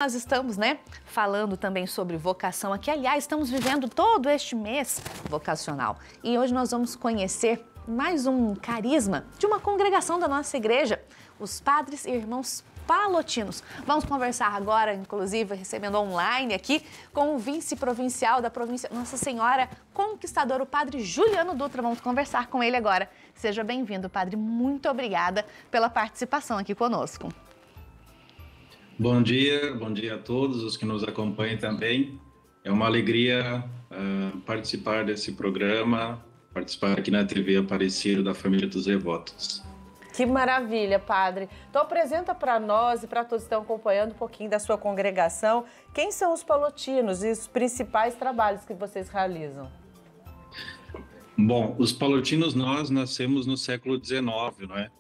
Nós estamos, falando também sobre vocação aqui. Aliás, estamos vivendo todo este mês vocacional. E hoje nós vamos conhecer mais um carisma de uma congregação da nossa igreja, os Padres e Irmãos Palotinos. Vamos conversar agora, inclusive, recebendo online aqui, com o vice-provincial da província Nossa Senhora Conquistadora, o Padre Juliano Dutra. Vamos conversar com ele agora. Seja bem-vindo, Padre. Muito obrigada pela participação aqui conosco. Bom dia a todos os que nos acompanham também. É uma alegria participar desse programa, participar aqui na TV Aparecido da Família dos Devotos. Que maravilha, Padre. Então apresenta para nós e para todos que estão acompanhando um pouquinho da sua congregação. Quem são os palotinos e os principais trabalhos que vocês realizam? Bom, os palotinos, nós nascemos no século XIX, não é?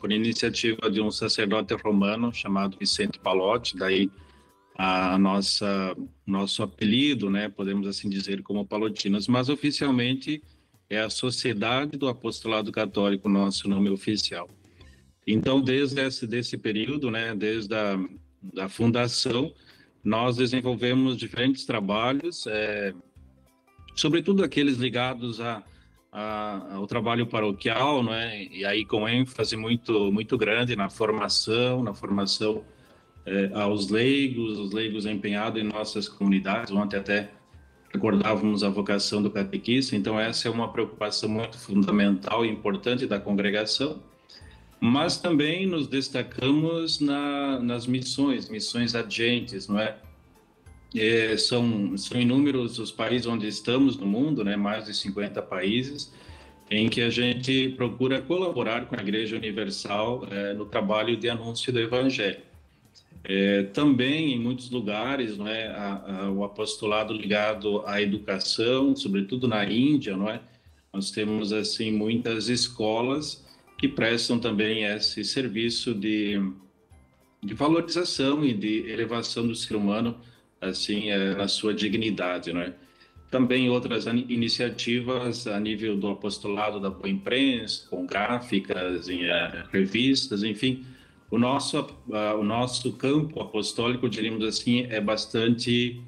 Por iniciativa de um sacerdote romano chamado Vicente Palotti, daí nosso apelido, né? Podemos assim dizer, como palotinos, mas oficialmente é a Sociedade do Apostolado Católico, nosso nome oficial. Então, desde esse período, né? Desde a fundação, nós desenvolvemos diferentes trabalhos, sobretudo aqueles ligados ao trabalho paroquial, não é? E aí com ênfase muito grande na formação aos leigos, os leigos empenhados em nossas comunidades. Ontem até recordávamos a vocação do catequista, então essa é uma preocupação muito fundamental e importante da congregação, mas também nos destacamos nas missões adiantes, não é? São inúmeros os países onde estamos no mundo, né? Mais de 50 países, em que a gente procura colaborar com a Igreja Universal no trabalho de anúncio do Evangelho. Também, em muitos lugares, não é? O apostolado ligado à educação, sobretudo na Índia, não é? Nós temos assim muitas escolas que prestam também esse serviço de valorização e de elevação do ser humano, assim, na sua dignidade, né? Também outras iniciativas a nível do apostolado da boa imprensa, com gráficas, revistas, enfim. O nosso campo apostólico, diríamos assim, é bastante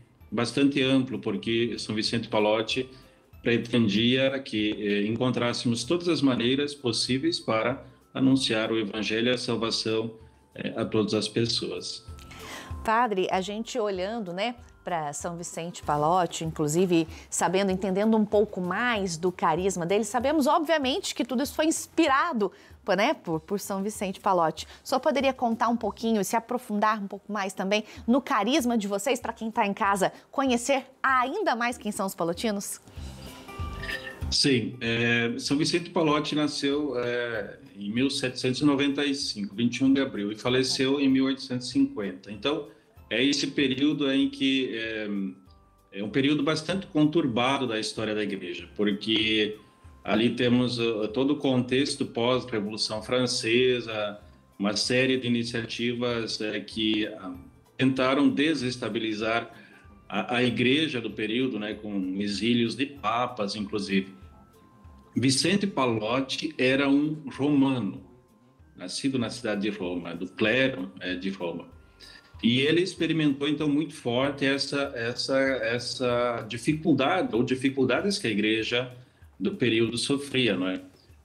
amplo, porque São Vicente Palotti pretendia que encontrássemos todas as maneiras possíveis para anunciar o Evangelho e a salvação a todas as pessoas. Padre, a gente olhando, para São Vicente Palotti, inclusive entendendo um pouco mais do carisma dele, sabemos, obviamente, que tudo isso foi inspirado, por São Vicente Palotti. Só poderia contar um pouquinho e se aprofundar um pouco mais também no carisma de vocês, para quem está em casa, conhecer ainda mais quem são os palotinos? Sim, São Vicente Palotti nasceu em 1795, 21 de abril, e faleceu em 1850. Então, é esse período em que é um período bastante conturbado da história da Igreja, porque ali temos todo o contexto pós-Revolução Francesa, uma série de iniciativas que tentaram desestabilizar a Igreja do período, né, com exílios de papas, inclusive. Vicente Palotti era um romano, nascido na cidade de Roma, do clero de Roma. E ele experimentou, então, muito forte essa dificuldade, ou dificuldades que a Igreja do período sofria, não é?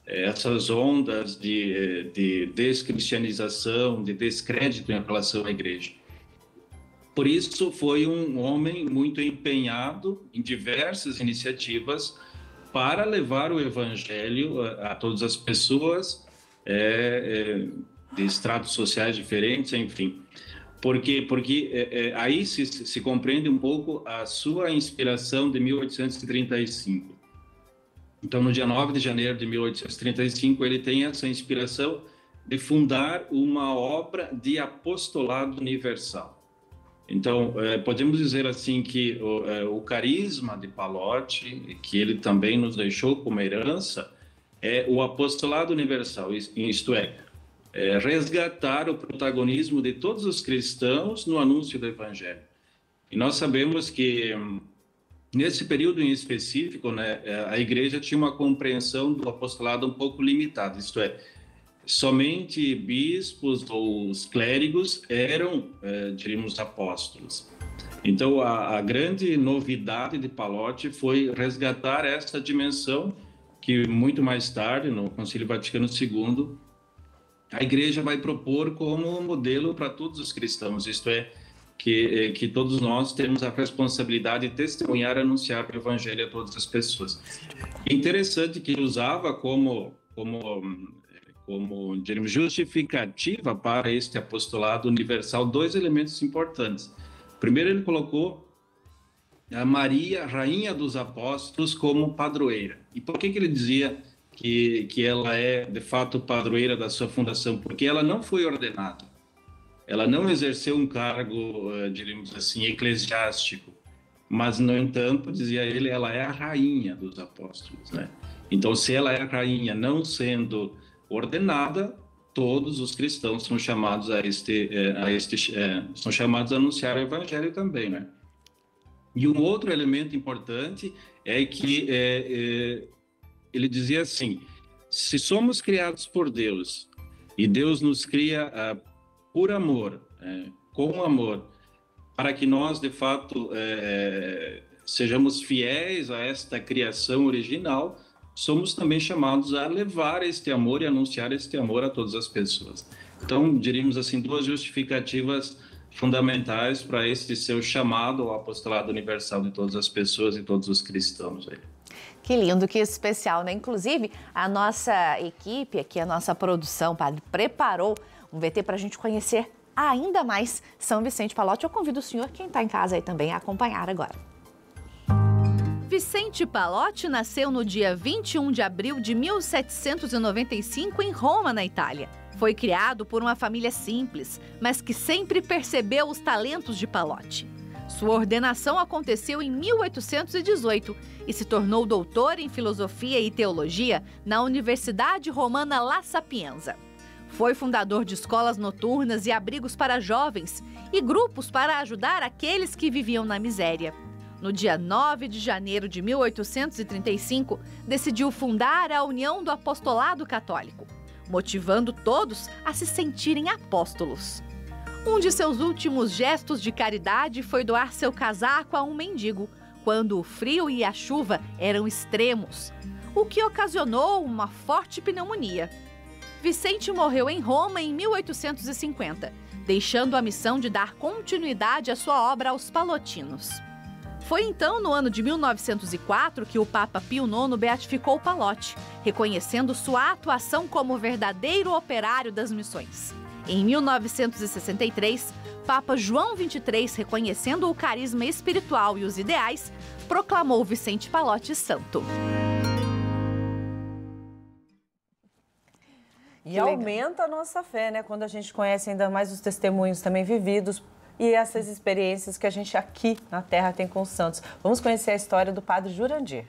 Essas ondas de descristianização, de descrédito em relação à Igreja. Por isso, foi um homem muito empenhado em diversas iniciativas para levar o Evangelho a todas as pessoas de estratos sociais diferentes, enfim. Porque aí se compreende um pouco a sua inspiração de 1835. Então, no dia 9 de janeiro de 1835, ele tem essa inspiração de fundar uma obra de apostolado universal. Então, podemos dizer assim que o carisma de Palotti, que ele também nos deixou como herança, é o apostolado universal, isto é, resgatar o protagonismo de todos os cristãos no anúncio do Evangelho. E nós sabemos que, nesse período em específico, a Igreja tinha uma compreensão do apostolado um pouco limitada, isto é, somente bispos ou os clérigos eram, diríamos, apóstolos. Então, a grande novidade de Pallotti foi resgatar essa dimensão que, muito mais tarde, no Concílio Vaticano II, a Igreja vai propor como modelo para todos os cristãos, isto é, que todos nós temos a responsabilidade de testemunhar e anunciar o Evangelho a todas as pessoas. Interessante que ele usava como diríamos, justificativa para este apostolado universal dois elementos importantes. Primeiro, ele colocou a Maria, rainha dos apóstolos, como padroeira. E por que ele dizia que ela é, de fato, padroeira da sua fundação? Porque ela não foi ordenada. Ela não exerceu um cargo, diríamos assim, eclesiástico. Mas, no entanto, dizia ele, ela é a rainha dos apóstolos, né? Então, se ela é a rainha não sendo ordenada, todos os cristãos são chamados são chamados a anunciar o Evangelho também, né? E um outro elemento importante é que ele dizia assim: se somos criados por Deus e Deus nos cria por amor, com amor, para que nós de fato sejamos fiéis a esta criação original, somos também chamados a levar este amor e anunciar este amor a todas as pessoas. Então, diríamos assim, duas justificativas fundamentais para este seu chamado ao apostolado universal de todas as pessoas e todos os cristãos. Que lindo, que especial, né? Inclusive, a nossa equipe aqui, a nossa produção, padre, preparou um VT para a gente conhecer ainda mais São Vicente Pallotti. Eu convido o senhor, quem está em casa aí também, a acompanhar agora. Vicente Pallotti nasceu no dia 21 de abril de 1795 em Roma, na Itália. Foi criado por uma família simples, mas que sempre percebeu os talentos de Pallotti. Sua ordenação aconteceu em 1818 e se tornou doutor em filosofia e teologia na Universidade Romana La Sapienza. Foi fundador de escolas noturnas e abrigos para jovens e grupos para ajudar aqueles que viviam na miséria. No dia 9 de janeiro de 1835, decidiu fundar a União do Apostolado Católico, motivando todos a se sentirem apóstolos. Um de seus últimos gestos de caridade foi doar seu casaco a um mendigo, quando o frio e a chuva eram extremos, o que ocasionou uma forte pneumonia. Vicente morreu em Roma em 1850, deixando a missão de dar continuidade à sua obra aos palotinos. Foi então, no ano de 1904, que o Papa Pio IX beatificou Pallotti, reconhecendo sua atuação como verdadeiro operário das missões. Em 1963, Papa João XXIII, reconhecendo o carisma espiritual e os ideais, proclamou Vicente Pallotti santo. E aumenta a nossa fé, né? Quando a gente conhece ainda mais os testemunhos também vividos e essas experiências que a gente aqui na Terra tem com os santos. Vamos conhecer a história do Padre Jurandir.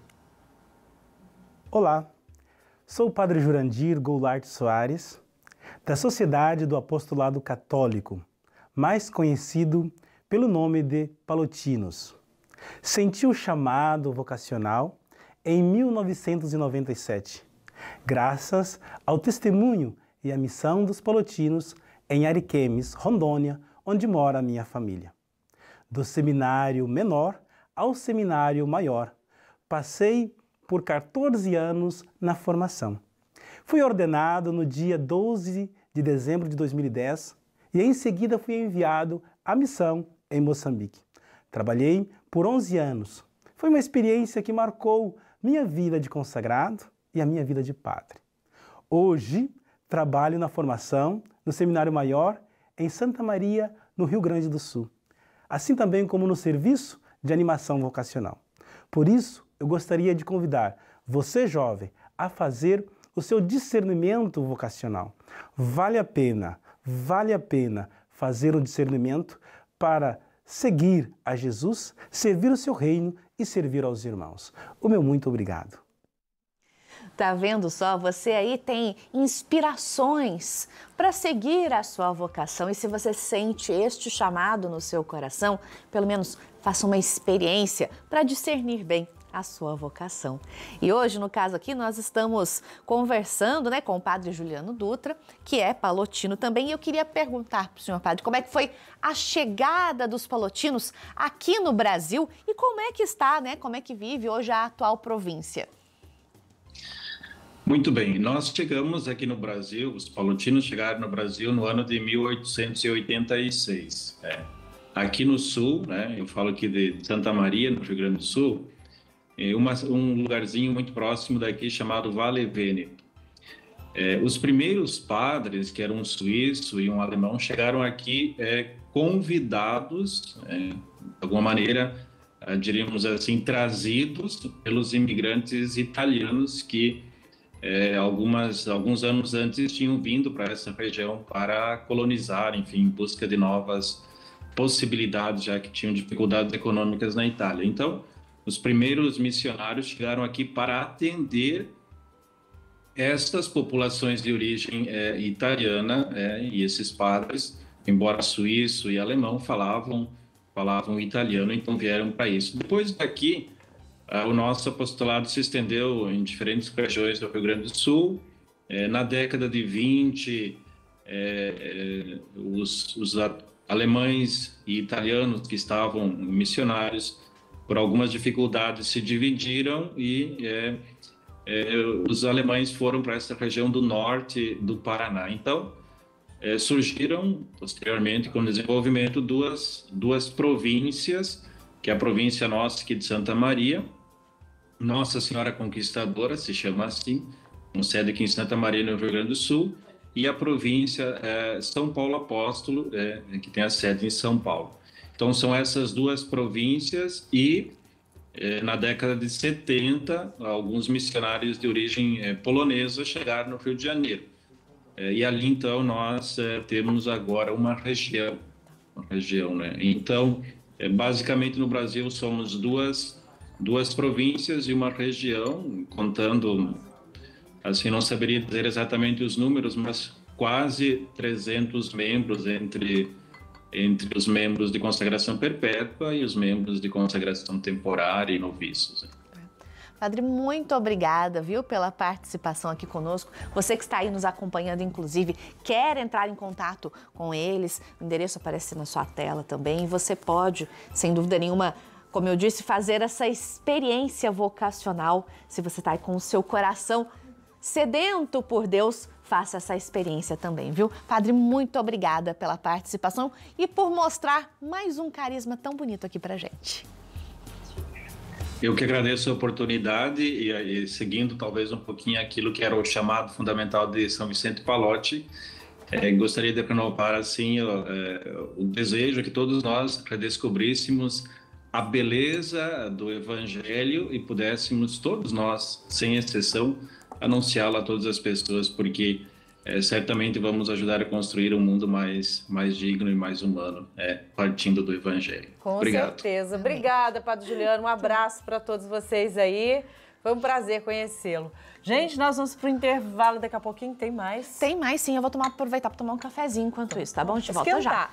Olá, sou o Padre Jurandir Goulart Soares, da Sociedade do Apostolado Católico, mais conhecido pelo nome de Pallotinos. Senti o chamado vocacional em 1997, graças ao testemunho e à missão dos Pallotinos em Ariquemes, Rondônia, onde mora a minha família. Do seminário menor ao seminário maior, passei por 14 anos na formação. Fui ordenado no dia 12 de dezembro de 2010 e em seguida fui enviado à missão em Moçambique. Trabalhei por 11 anos. Foi uma experiência que marcou minha vida de consagrado e a minha vida de padre. Hoje, trabalho na formação no Seminário Maior em Santa Maria, no Rio Grande do Sul, assim também como no serviço de animação vocacional. Por isso, eu gostaria de convidar você, jovem, a fazer o seu discernimento vocacional. Vale a pena fazer o discernimento para seguir a Jesus, servir o seu reino e servir aos irmãos. O meu muito obrigado. Tá vendo só? Você aí tem inspirações para seguir a sua vocação. E se você sente este chamado no seu coração, pelo menos faça uma experiência para discernir bem a sua vocação. E hoje, no caso aqui, nós estamos conversando, né, com o padre Juliano Dutra, que é palotino também, e eu queria perguntar para o senhor padre como é que foi a chegada dos palotinos aqui no Brasil e como é que está, né, como é que vive hoje a atual província. Muito bem, nós chegamos aqui no Brasil, os palotinos chegaram no Brasil no ano de 1886. Aqui no sul, né, eu falo aqui de Santa Maria, no Rio Grande do Sul, um lugarzinho muito próximo daqui chamado Vale Vêneto. Os primeiros padres, que eram um suíço e um alemão, chegaram aqui convidados, de alguma maneira, diríamos assim, trazidos pelos imigrantes italianos que alguns anos antes tinham vindo para essa região para colonizar, enfim, em busca de novas possibilidades, já que tinham dificuldades econômicas na Itália. Então, os primeiros missionários chegaram aqui para atender estas populações de origem italiana, e esses padres, embora suíço e alemão, falavam italiano, então vieram para isso. Depois daqui, o nosso apostolado se estendeu em diferentes regiões do Rio Grande do Sul. Na década de 20, os alemães e italianos que estavam missionários, por algumas dificuldades, se dividiram e os alemães foram para essa região do norte do Paraná. Então, surgiram, posteriormente, com o desenvolvimento, duas províncias, que é a província nossa aqui de Santa Maria, Nossa Senhora Conquistadora, se chama assim, com sede aqui em Santa Maria, no Rio Grande do Sul, e a província São Paulo Apóstolo, que tem a sede em São Paulo. Então, são essas duas províncias e, na década de 70, alguns missionários de origem polonesa chegaram no Rio de Janeiro. E ali, então, nós temos agora uma região, né? Então, basicamente, no Brasil, somos duas províncias e uma região, contando, assim, não saberia dizer exatamente os números, mas quase 300 membros entre os membros de consagração perpétua e os membros de consagração temporária e noviços. Padre, muito obrigada, viu, pela participação aqui conosco. Você que está aí nos acompanhando, inclusive, quer entrar em contato com eles, o endereço aparece na sua tela também. Você pode, sem dúvida nenhuma, como eu disse, fazer essa experiência vocacional. Se você está aí com o seu coração sedento por Deus, faça essa experiência também, viu? Padre, muito obrigada pela participação e por mostrar mais um carisma tão bonito aqui pra gente. Eu que agradeço a oportunidade e seguindo talvez um pouquinho aquilo que era o chamado fundamental de São Vicente Pallotti, gostaria de renovar assim o desejo que todos nós redescobríssemos a beleza do Evangelho e pudéssemos todos nós, sem exceção, anunciá-la a todas as pessoas, porque certamente vamos ajudar a construir um mundo mais digno e mais humano, partindo do Evangelho. Com certeza. Obrigada, Padre Juliano. Um abraço para todos vocês aí. Foi um prazer conhecê-lo. Gente, nós vamos para o intervalo. Daqui a pouquinho tem mais. Tem mais, sim. Eu vou aproveitar para tomar um cafezinho enquanto isso, tá bom? A gente volta já.